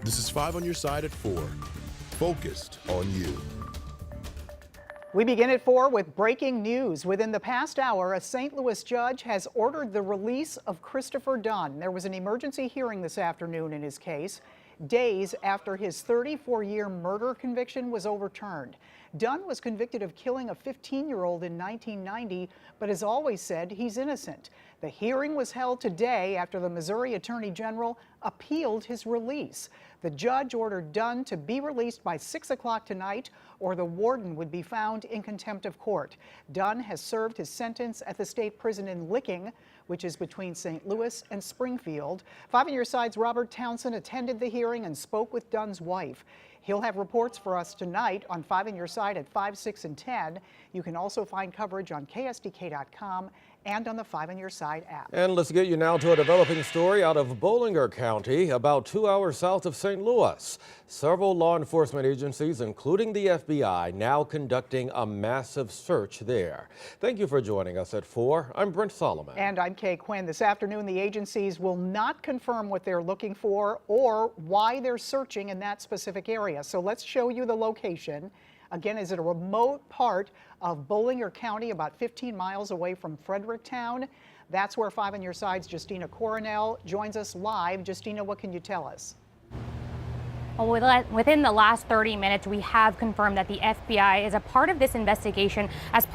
This is 5 on your side at 4. Focused on you. We begin at 4 with breaking news. Within the past hour, a St. Louis judge has ordered the release of Christopher Dunn. There was an emergency hearing this afternoon in his case, days after his 34-year murder conviction was overturned. Dunn was convicted of killing a 15-year-old in 1990, but has always said he's innocent. The hearing was held today after the Missouri Attorney General appealed his release. The judge ordered Dunn to be released by 6 o'clock tonight, or the warden would be found in contempt of court. Dunn has served his sentence at the state prison in Licking, which is between St. Louis and Springfield. 5 on your side's Robert Townsend attended the hearing and spoke with Dunn's wife. He'll have reports for us tonight on 5 on your side at 5, 6, and 10. You can also find coverage on KSDK.com and on the 5 on your side app. And let's get you now to a developing story out of Bollinger County, about 2 hours south of St. Louis. Several law enforcement agencies, including the FBI, now conducting a massive search there. Thank you for joining us at 4. I'm Brent Solomon. And I'm Kay Quinn. This afternoon, the agencies will not confirm what they're looking for or why they're searching in that specific area. So let's show you the location. Again, is it a remote part of Bollinger County, about 15 miles away from Fredericktown? That's where 5 on your side's Justina Coronel joins us live. Justina, what can you tell us? Well, within the last 30 minutes, we have confirmed that the FBI is a part of this investigation as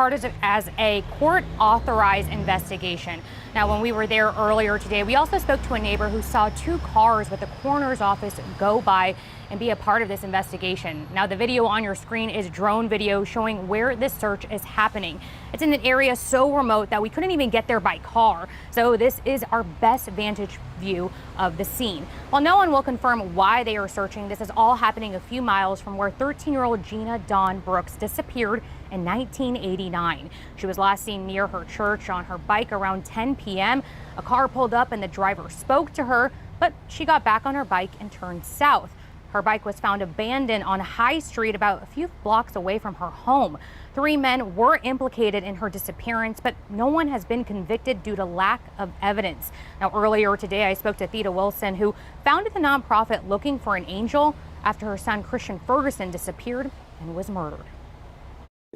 a court-authorized investigation. Now, when we were there earlier today, we also spoke to a neighbor who saw 2 cars with the coroner's office go by and be a part of this investigation. Now, the video on your screen is drone video showing where this search is happening. It's in an area so remote that we couldn't even get there by car. So this is our best vantage view of the scene. While no one will confirm why they are searching, this is all happening a few miles from where 13-year-old Gina Dawn Brooks disappeared in 1989. She was last seen near her church on her bike around 10 p.m. A car pulled up and the driver spoke to her, but she got back on her bike and turned south. Her bike was found abandoned on High Street about a few blocks away from her home. 3 men were implicated in her disappearance, but no one has been convicted due to lack of evidence. Now, earlier today, I spoke to Theda Wilson, who founded the nonprofit Looking for an Angel after her son Christian Ferguson disappeared and was murdered.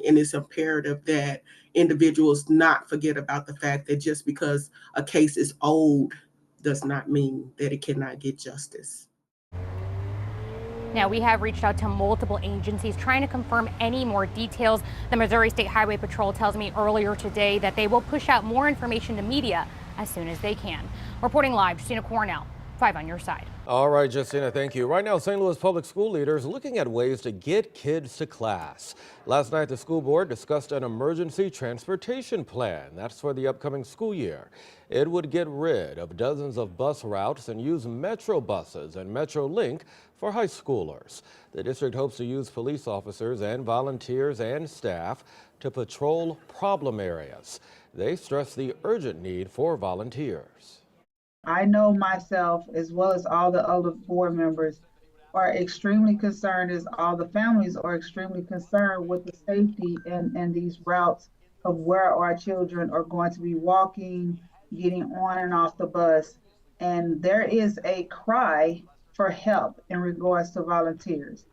And it's imperative that individuals not forget about the fact that just because a case is old does not mean that it cannot get justice. Now, we have reached out to multiple agencies trying to confirm any more details. The Missouri State Highway Patrol tells me earlier today that they will push out more information to media as soon as they can. Reporting live, Justina Coronel, 5 on your side. All right, Justina, thank you. Right now, St. Louis public school leaders looking at ways to get kids to class. Last night, the school board discussed an emergency transportation plan. That's for the upcoming school year. It would get rid of dozens of bus routes and use Metro buses and MetroLink for high schoolers. The district hopes to use police officers and volunteers and staff to patrol problem areas. They stress the urgent need for volunteers. I know myself, as well as all the other board members, are extremely concerned, as all the families are extremely concerned with the safety and these routes of where our children are going to be walking, getting on and off the bus. And there is a cry for help in regards to volunteers.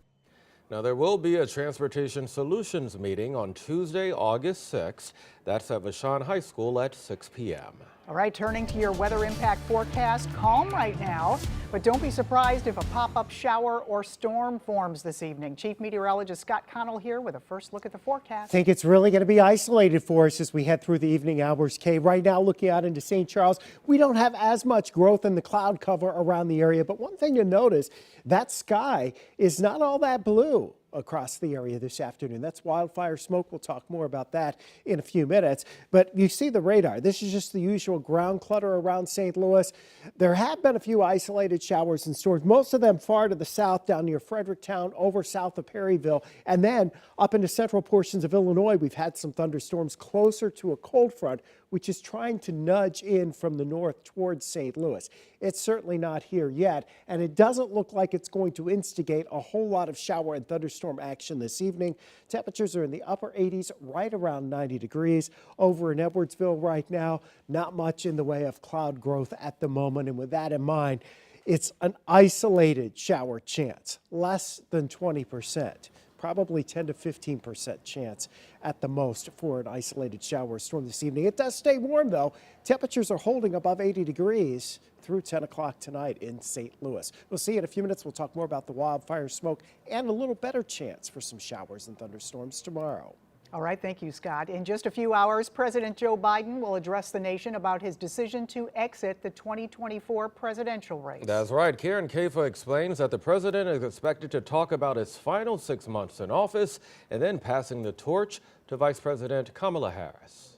Now, there will be a Transportation Solutions meeting on Tuesday, August 6th. That's at Vashon High School at 6 p.m. All right, turning to your weather impact forecast. Calm right now, but don't be surprised if a pop-up shower or storm forms this evening. Chief Meteorologist Scott Connell here with a first look at the forecast. I think it's really going to be isolated for us as we head through the evening hours, Kay. Right now, looking out into St. Charles, we don't have as much growth in the cloud cover around the area, but one thing to notice, that sky is not all that blue across the area this afternoon. That's wildfire smoke. We'll talk more about that in a few minutes. But you see the radar. This is just the usual ground clutter around St. Louis. There have been a few isolated showers and storms, most of them far to the south, down near Fredericktown, over south of Perryville, and then up into central portions of Illinois. We've had some thunderstorms closer to a cold front, which is trying to nudge in from the north towards St. Louis. It's certainly not here yet, and it doesn't look like it's going to instigate a whole lot of shower and thunderstorm action this evening. Temperatures are in the upper 80s, right around 90 degrees. Over in Edwardsville right now, not much in the way of cloud growth at the moment. And with that in mind, It's an isolated shower chance, less than 20%. Probably 10 to 15% chance at the most for an isolated shower storm this evening. It does stay warm, though. Temperatures are holding above 80 degrees through 10 o'clock tonight in St. Louis. We'll see you in a few minutes. We'll talk more about the wildfire smoke and a little better chance for some showers and thunderstorms tomorrow. All right, thank you, Scott. In just a few hours, President Joe Biden will address the nation about his decision to exit the 2024 presidential race. That's right. Karen Caifa explains that the president is expected to talk about his final 6 months in office and then passing the torch to Vice President Kamala Harris.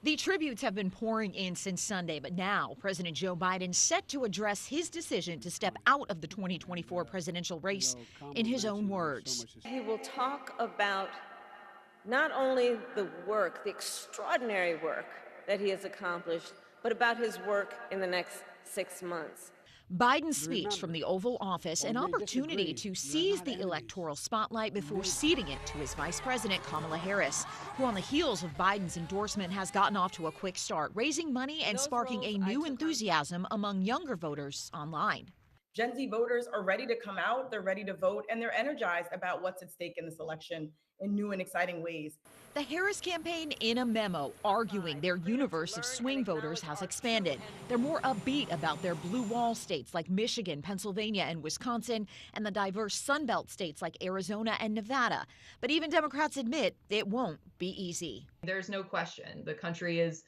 The tributes have been pouring in since Sunday, but now President Joe Biden set to address his decision to step out of the 2024 presidential race in his own words. He will talk about not only the work, the extraordinary work that he has accomplished, but about his work in the next 6 months. Biden's speech from the Oval Office, an opportunity to seize the electoral spotlight before ceding it to his vice president, Kamala Harris, who on the heels of Biden's endorsement has gotten off to a quick start, raising money and sparking a new enthusiasm among younger voters online. Gen Z voters are ready to come out, they're ready to vote, and they're energized about what's at stake in this election in new and exciting ways. The Harris campaign in a memo arguing their universe of swing voters has expanded. They're more upbeat about their blue wall states like Michigan, Pennsylvania, and Wisconsin, and the diverse Sun Belt states like Arizona and Nevada. But even Democrats admit it won't be easy. There's no question the country is,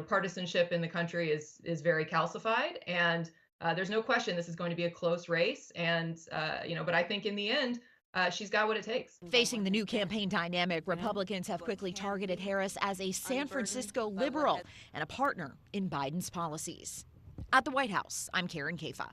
partisanship in the country is very calcified, and there's no question this is going to be a close race. And, but I think in the end, she's got what it takes. Facing the new campaign dynamic, Republicans have quickly targeted Harris as a San Francisco liberal and a partner in Biden's policies. At the White House, I'm Karen Caifa.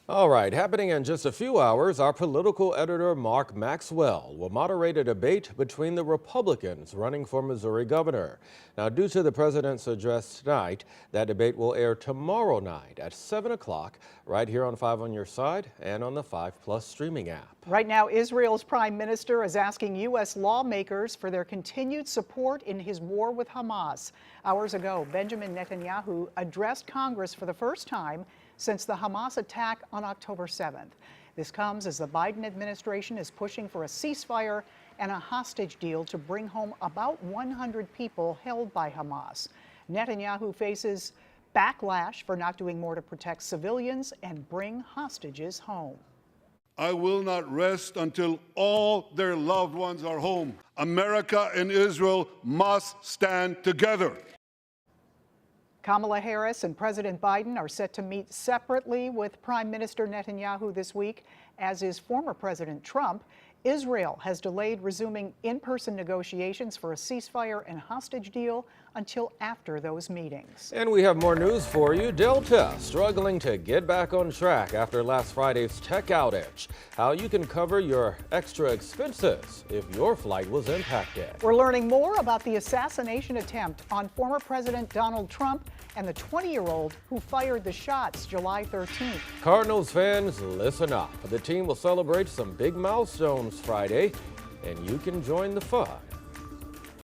All right, happening in just a few hours, our political editor Mark Maxwell will moderate a debate between the Republicans running for Missouri governor. Now, due to the president's address tonight, that debate will air tomorrow night at 7 o'clock right here on 5 on Your Side and on the 5+ streaming app. Right now, Israel's prime minister is asking U.S. lawmakers for their continued support in his war with Hamas. Hours ago, Benjamin Netanyahu addressed Congress for the first time since the Hamas attack on October 7th. This comes as the Biden administration is pushing for a ceasefire and a hostage deal to bring home about 100 people held by Hamas. Netanyahu faces backlash for not doing more to protect civilians and bring hostages home. I will not rest until all their loved ones are home. America and Israel must stand together. Kamala Harris and President Biden are set to meet separately with Prime Minister Netanyahu this week, as is former President Trump. Israel has delayed resuming in-person negotiations for a ceasefire and hostage deal until after those meetings. And we have more news for you. Delta struggling to get back on track after last Friday's tech outage. How you can cover your extra expenses if your flight was impacted. We're learning more about the assassination attempt on former President Donald Trump and the 20-year-old who fired the shots July 13th. Cardinals fans, listen up. The team will celebrate some big milestones Friday, and you can join the fun.